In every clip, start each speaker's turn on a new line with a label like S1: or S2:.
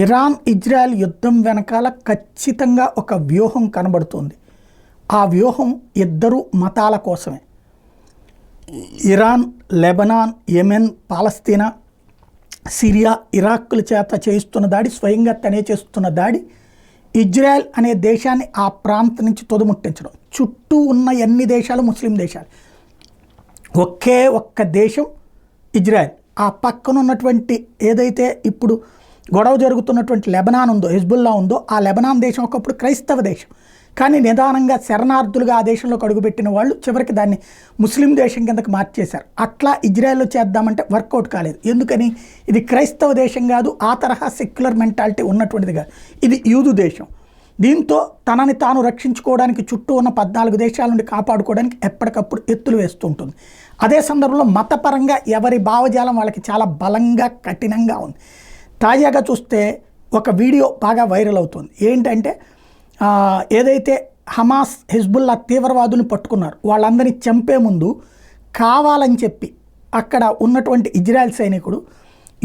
S1: Iran Israel యుద్ధం వెనకాల ఖచ్చితంగా ఒక వ్యూహం కనబడుతుంది. ఆ వ్యూహం ఇద్దరు మతాల కోసమే. ఇరాన్, లెబనాన్, యెమెన్, పాలస్తీనా, సిరియా, ఇరాక్ల చేత చేయిస్తున్న దాడి, స్వయంగా తనే చేస్తున్న దాడి, ఇజ్రాయెల్ అనే దేశాన్ని ఆ ప్రాంతం నుంచి తొదముట్టించడం. చుట్టూ ఉన్న అన్ని దేశాలు ముస్లిం దేశాలు, ఒకే ఒక్క దేశం ఇజ్రాయెల్. ఆ పక్కన ఉన్నటువంటి ఏదైతే ఇప్పుడు గొడవ జరుగుతున్నటువంటి లెబనాన్ ఉందో, హిజ్బుల్లా ఉందో, ఆ లెబనాన్ దేశం ఒకప్పుడు క్రైస్తవ దేశం. కానీ నిదానంగా శరణార్థులుగా ఆ దేశంలోకి అడుగుపెట్టిన వాళ్ళు చివరికి దాన్ని ముస్లిం దేశం కిందకి మార్చేశారు. అట్లా ఇజ్రాయెల్లో చేద్దామంటే వర్కౌట్ కాలేదు. ఎందుకని? ఇది క్రైస్తవ దేశం కాదు, ఆ తరహా సెక్యులర్ మెంటాలిటీ ఉన్నటువంటిది కాదు, ఇది యూదు దేశం. దీంతో తనని తాను రక్షించుకోవడానికి చుట్టూ ఉన్న 14 దేశాల నుండి కాపాడుకోవడానికి ఎప్పటికప్పుడు ఎత్తులు వేస్తూ ఉంటుంది. అదే సందర్భంలో మతపరంగా ఎవరి భావజాలం వాళ్ళకి చాలా బలంగా, కఠినంగా ఉంది. తాజాగా చూస్తే ఒక వీడియో బాగా వైరల్ అవుతుంది. ఏంటంటే ఏదైతే హమాస్, హిజ్బుల్లా తీవ్రవాదులను పట్టుకున్నారు, వాళ్ళందరినీ చంపే ముందు కావాలని చెప్పి అక్కడ ఉన్నటువంటి ఇజ్రాయెల్ సైనికుడు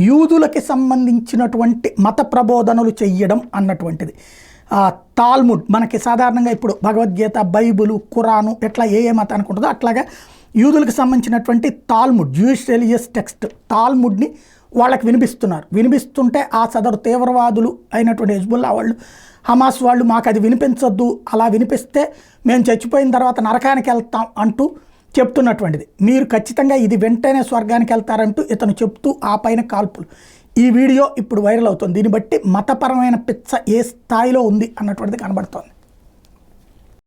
S1: యూదులకి సంబంధించినటువంటి మత ప్రబోధనలు చెయ్యడం అన్నటువంటిది. తాల్ముడ్, మనకి సాధారణంగా ఇప్పుడు భగవద్గీత, బైబులు, ఖురాను ఎట్లా ఏ మతానికి ఉంటుందో అట్లాగా యూదులకు సంబంధించినటువంటి తాల్ముడ్, జూయిష్ రిలీజియస్ టెక్స్ట్ తాల్ముడ్ని వాళ్ళకి వినిపిస్తున్నారు. వినిపిస్తుంటే ఆ సదరు తీవ్రవాదులు అయినటువంటి హిజ్బుల్లా వాళ్ళు, హమాస్ వాళ్ళు, మాకు అది వినిపించొద్దు, అలా వినిపిస్తే మేము చచ్చిపోయిన తర్వాత నరకానికి వెళ్తాం అంటూ చెప్తున్నటువంటిది. మీరు ఖచ్చితంగా ఇది వెంటనే స్వర్గానికి వెళ్తారంటూ ఇతను చెప్తూ ఆ పైన కాల్పులు. ఈ వీడియో ఇప్పుడు వైరల్ అవుతుంది. దీన్ని బట్టి మతపరమైన పిచ్చ ఏ స్థాయిలో ఉంది అన్నటువంటిది కనబడుతోంది.